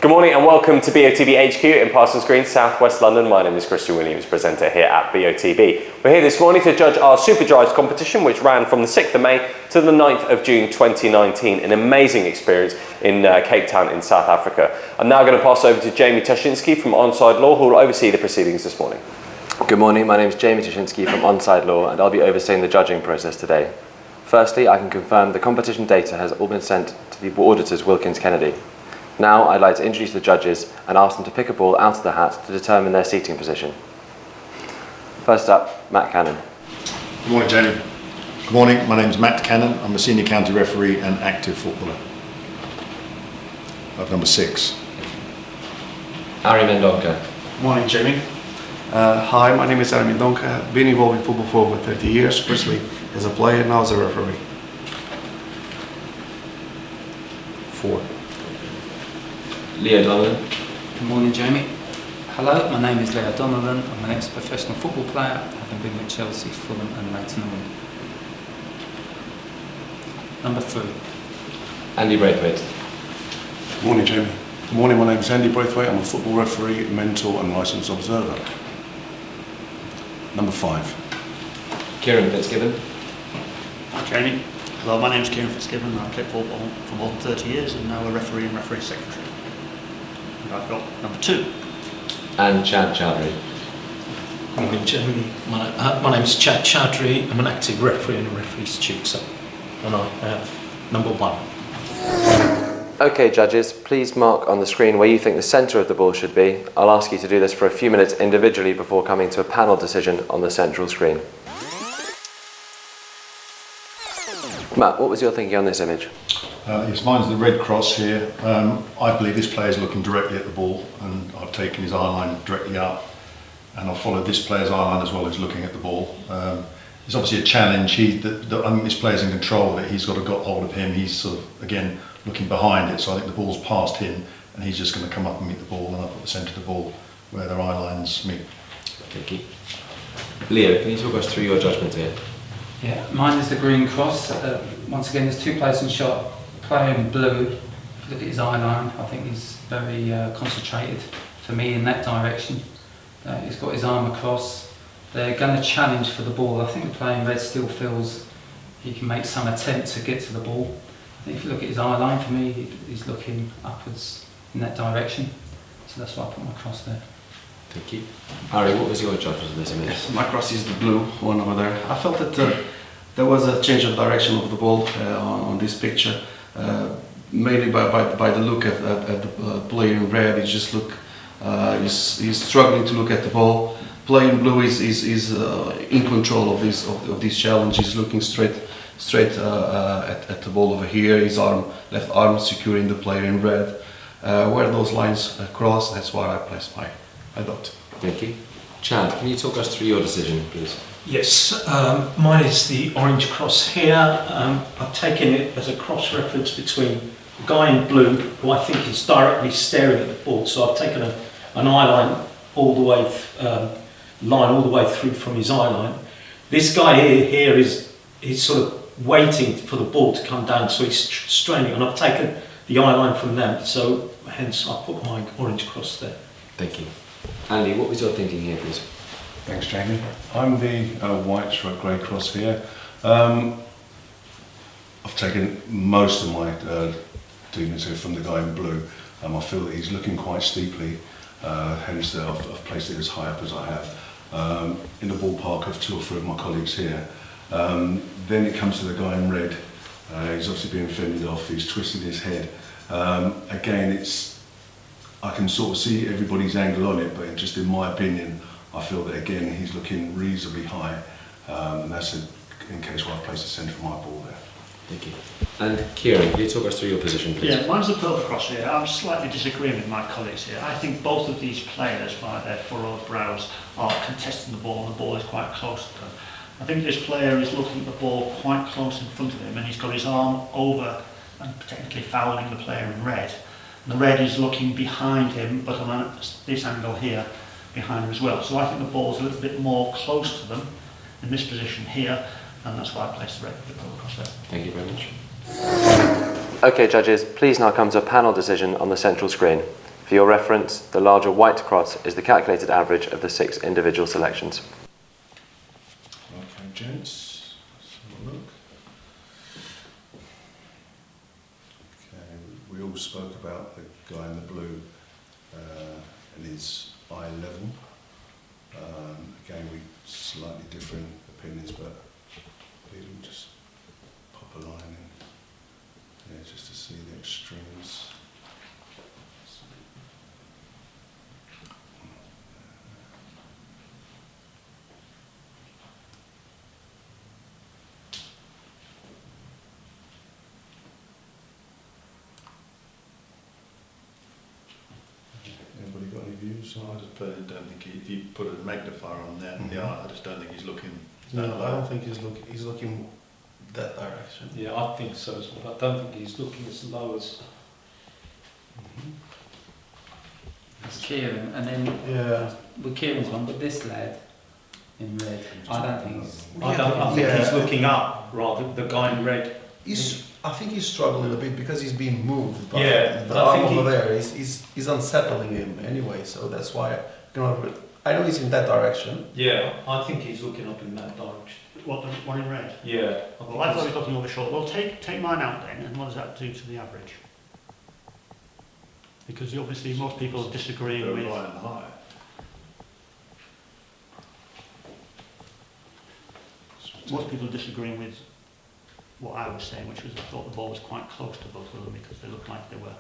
Good morning and welcome to BOTB HQ in Parsons Green, South West London. My name is Christian Williams, presenter here at BOTB. We're here this morning to judge our Superdrives competition, which ran from the 6th of May to the 9th of June 2019. An amazing experience in Cape Town in South Africa. I'm now going to pass over to Jamie Toshinsky from Onside Law, who will oversee the proceedings this morning. Good morning, my name is Jamie Toshinsky from Onside Law and I'll be overseeing the judging process today. Firstly, I can confirm the competition data has all been sent to the auditors Wilkins Kennedy. Now I'd like to introduce the judges and ask them to pick a ball out of the hat to determine their seating position. First up, Matt Cannon. Good morning, Jamie. Good morning, my name is Matt Cannon. I'm a senior county referee and active footballer. Number 6. Ari Mendonca. Morning, Jamie. Hi, my name is Ari Mendonca. I've been involved in football for over 30 years, firstly as a player, now as a referee. 4. Leo Donovan. Good morning, Jamie. Hello, my name is Leo Donovan. I'm an ex-professional football player, having been with Chelsea, Fulham and Leighton Orient. Number 3. Andy Braithwaite. Good morning, Jamie. Good morning, my name is Andy Braithwaite. I'm a football referee, mentor and licensed observer. Number 5. Kieran Fitzgibbon. Hi Jamie. Hello, my name is Kieran Fitzgibbon. I've played football for more than 30 years and now a referee and referee secretary. And I've got number 2. And Chad Chowdhury. Good morning, Jamie. My name is Chad Chowdhury. I'm an active referee and a referee's tutor. And I have number 1. Okay, judges, please mark on the screen where you think the centre of the ball should be. I'll ask you to do this for a few minutes individually before coming to a panel decision on the central screen. Matt, what was your thinking on this image? Yes, mine's the red cross here. I believe this player is looking directly at the ball and I've taken his eye line directly up and I've followed this player's eye line as well as looking at the ball. It's obviously a challenge. I think this player's in control of it. He's got hold of him. He's sort of, again, looking behind it, so I think the ball's past him and he's just going to come up and meet the ball and I've got the centre of the ball where their eye lines meet. Thank you. Leo, can you talk us through your judgment here? Yeah, mine is the green cross. Once again, there's 2 players in shot. Player in blue, if you look at his eye line, I think he's very concentrated for me in that direction. He's got his arm across. They're going to challenge for the ball. I think the player in red still feels he can make some attempt to get to the ball. I think if you look at his eye line, for me, he's looking upwards in that direction. So that's why I put my cross there. Thank you. Harry, what was your judgment of this image? Yes, my cross is the blue one over there. I felt that there was a change of direction of the ball on this picture. Mainly by the look at the player in red, he just he's struggling to look at the ball. Player in blue is in control of this challenge. He's looking straight at the ball over here. His left arm securing the player in red. Where those lines cross, that's where I placed my dot. Thank you. Chad, can you talk us through your decision, please? Yes, mine is the orange cross here. I've taken it as a cross reference between the guy in blue, who I think is directly staring at the ball. So I've taken an eye line all the way through from his eye line. This guy here he's sort of waiting for the ball to come down, so he's straining, and I've taken the eye line from them. So hence I put my orange cross there. Thank you. Andy, what was your thinking here, please? Thanks, Jamie. I'm the white/grey cross here. I've taken most of my dealings here from the guy in blue. I feel that he's looking quite steeply, hence I've placed it as high up as I have. In the ballpark of 2 or 3 of my colleagues here. Then it comes to the guy in red. He's obviously being fended off, he's twisting his head. Again, I can sort of see everybody's angle on it, but just in my opinion, I feel that again he's looking reasonably high, and that's in case where I've placed the centre of my ball there. Thank you. And Kieran, can you talk us through your position, please? Yeah, mine's the purple cross here. I'm slightly disagreeing with my colleagues here. I think both of these players, by their furrowed brows, are contesting the ball and the ball is quite close to them. I think this player is looking at the ball quite close in front of him and he's got his arm over and technically fouling the player in red. And the red is looking behind him, but on this angle here, behind him as well. So I think the ball's a little bit more close to them in this position here, and that's why I placed the red across there. Thank you very much. Okay, judges, please now come to a panel decision on the central screen. For your reference, the larger white cross is the calculated average of the 6 individual selections. Okay, gents, let's have a look. Okay, we all spoke about the guy in the blue and his eye level. Again, we slightly different opinions, but we'll just pop a line in, yeah, just to see the extremes. Anybody got any views? I just personally don't think if you put a magnifier on there, I just don't think he's looking. No, I don't think he's looking that direction. Yeah, I think so as well. I don't think he's looking as low as. It's Kieran, and then with Kieran's one, but this lad in red, I don't think he's. I think he's looking up rather than the guy in red. I think he's struggling a bit because he's being moved. But Yeah, the but I arm think over there is unsettling him anyway. So that's why I know he's in that direction. Yeah, I think he's looking up in that direction. What, the one in red? Yeah. Well, I thought he was looking over short. Well, take mine out then, and what does that do to the average? Because obviously most people disagree with... Low and high. Most people disagreeing with what I was saying, which was I thought the ball was quite close to both of them because they looked like they were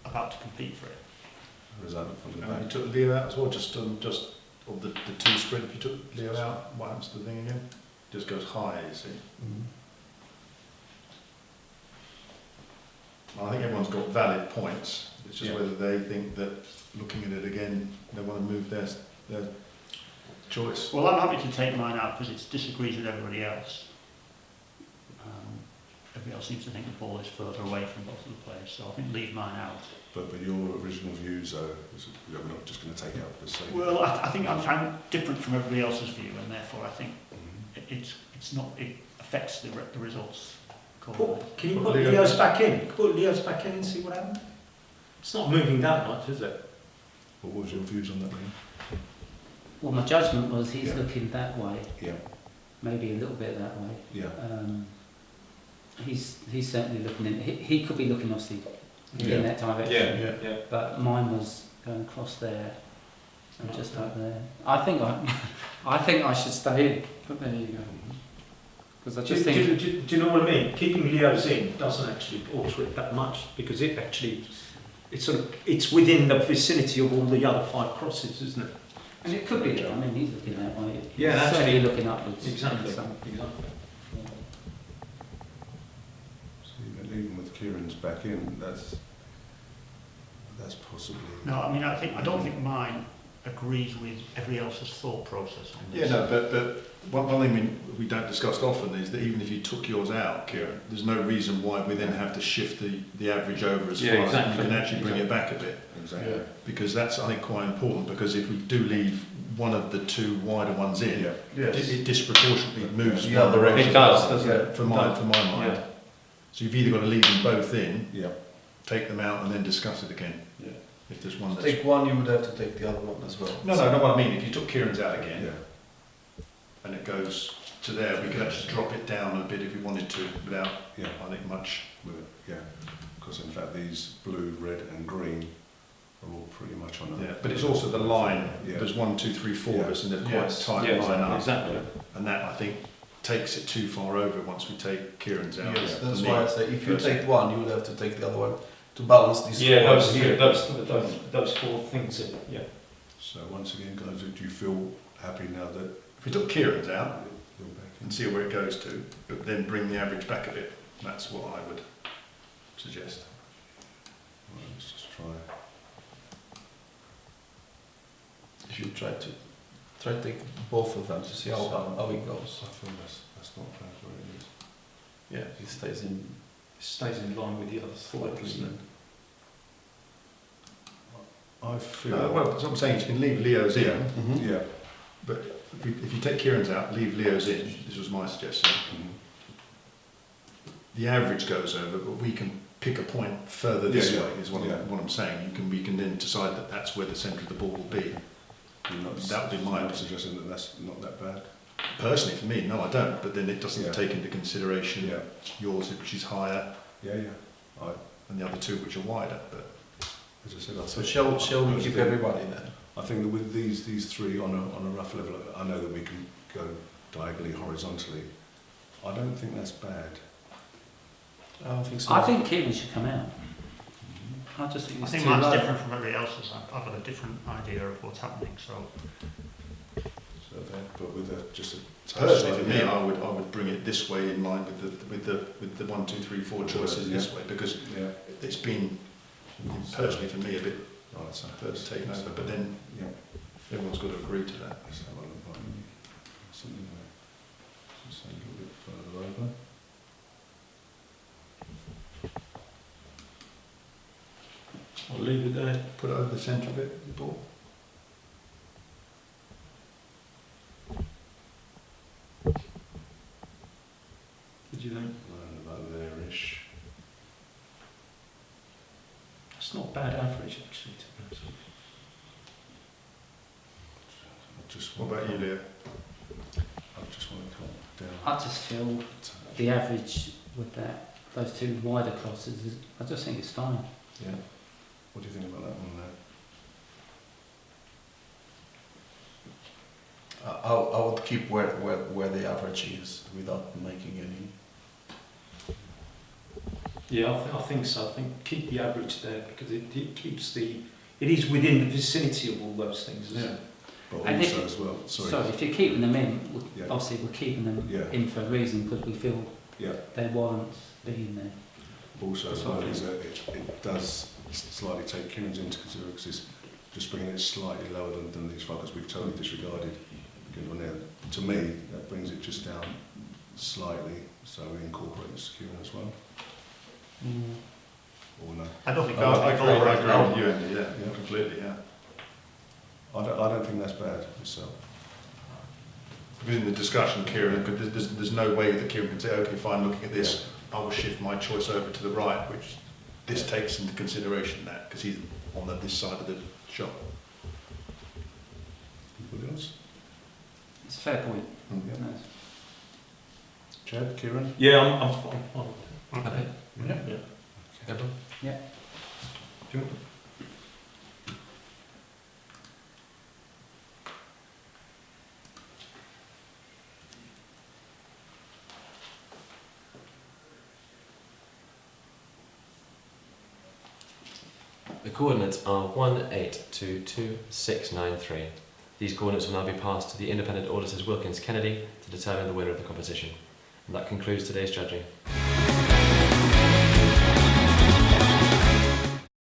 about to compete for it. Or is that from the You back? took Leo out as well, just of the two sprint. If you took Leo out, what happens to the thing again? Just goes high, you see. I think everyone's got valid points. It's just whether they think that looking at it again, they want to move their choice. Well, I'm happy to take mine out because it disagrees with everybody else. Everybody else seems to think the ball is further away from both of the players, so I think leave mine out. But your original views, though, we're not just going to take it out for the sake. Well, I think I'm different from everybody else's view, and therefore I think it affects the results. Can you put Leo's back in? Can you put Leo's back in and see what happens? It's not moving that much, is it? What was your views on that, Liam? Well, my judgment was he's looking that way. Yeah. Maybe a little bit that way. Yeah. He's certainly looking in. He could be looking obviously in that direction. Yeah. But mine was going across there and just up there. I think I should stay in. But there you go. Because I just think. Do you know what I mean? Keeping Leo's in doesn't actually alter it that much because it's within the vicinity of all the other 5 crosses, isn't it? And it could be. I mean, he's looking that way. Yeah, he's actually certainly looking upwards. Exactly. So even with Kieran's back in, that's possibly. No, I mean I don't think mine agrees with everybody else's thought process on Yeah, this. no, but one thing we don't discuss often is that even if you took yours out, Kieran, there's no reason why we then have to shift the average over as far as you can actually bring it back a bit. Exactly. Because that's, I think, quite important, because if we do leave one of the 2 wider ones in, it disproportionately moves one direction. It does, doesn't it? For my mind. Yeah. So you've either got to leave them both in, Yeah. take them out and then discuss it again. Yeah. If there's one that's... Take one, you would have to take the other one as well. No, not what I mean. If you took Kieran's out again, Yeah. and it goes to there, we could actually drop it down a bit if we wanted to, without, Yeah. I think, much. With it, yeah. Because in fact these blue, red, and green are all pretty much on Yeah, but it's also the line. Yeah. There's 1, 2, 3, 4 of us, and they're quite Yes. tight Yeah, line up. exactly. And that, I think, takes it too far over once we take Kieran's out. Yes, For that's me. why I say if you take one, you would have to take the other one to balance these 4 Yeah, here. those 4 things in. Yeah. So once again, guys, do you feel happy now that If we took Kieran's out you're back in? and see where it goes to, but then bring the average back a bit, that's what I would suggest. Right, let's just try. If you try to take both of them to see how it goes. I feel that's not bad where it is. Yeah, it stays in line with the other thought, slightly. I feel. Well, that's what I'm saying, you can leave Leo's in, Mm-hmm. Yeah. but if you take Kieran's out, leave Leo's in, this was my suggestion. Mhm. The average goes over, but we can pick a point further this Yeah, yeah. way is what, Yeah. what I'm saying. We can then decide that that's where the centre of the ball will be. That would be my opinion. suggestion that that's not that bad. Personally, for me, no, I don't. But then it doesn't Yeah. take into consideration Yeah. yours, which is higher, Yeah, yeah. and the other two, which are wider. But As I said, So shall we keep everybody then? I think that with these three on a rough level, I know that we can go diagonally, horizontally. I don't think that's bad. I don't think so. I think Kieran should come out. I just think I it's think too mine's low. different from everybody else's. I've got a different idea of what's happening, so So there, but with just a touch personally, for me, slightly- I would bring it this way in line with the 1, 2, 3, 4 choices Yeah. this way, because Yeah. it's been personally for me a bit Right, so taken over. But then yeah. everyone's got to agree to that. Let's have a look at something there. Just a little bit further over. I'll leave it there. Put it over the centre of it, the ball. What do you think? Around about there-ish. It's not bad average actually, to be honest. I just What want about you, Leo? I just want to come down. I just feel the average with those two wider crosses, I just think it's fine. Yeah. What do you think about that one there? I would keep where the average is without making any. Yeah, I think so. I think keep the average there because it keeps it is within the vicinity of all those things, isn't it? But And also if- as well, sorry. So if you're keeping them in, Yeah. obviously we're keeping them Yeah. in for a reason because we feel Yeah. they warrant being there. Also as That's well what I is that it does slightly take Kieran's into consideration because it's just bringing it slightly lower than these figures we've totally disregarded. Good one there. To me, that brings it just down slightly, so we incorporate this Kieran as well. Or no? I don't think I agree with you, Oh. Andy. Yeah, Yeah. completely. Yeah. I don't think that's bad myself. Within the discussion, Kieran, there's no way that Kieran can say, okay, fine, looking at this, I will shift my choice over to the right, which this takes into consideration that, because he's on this side of the shop. Anybody else? It's a fair point. Yeah. No. Chad, Kieran? Yeah, I'm fine. Okay. Yeah. Yeah. Everyone? Yeah. Sure. The coordinates are 18222693. These coordinates will now be passed to the independent auditors Wilkins Kennedy to determine the winner of the competition. And that concludes today's judging.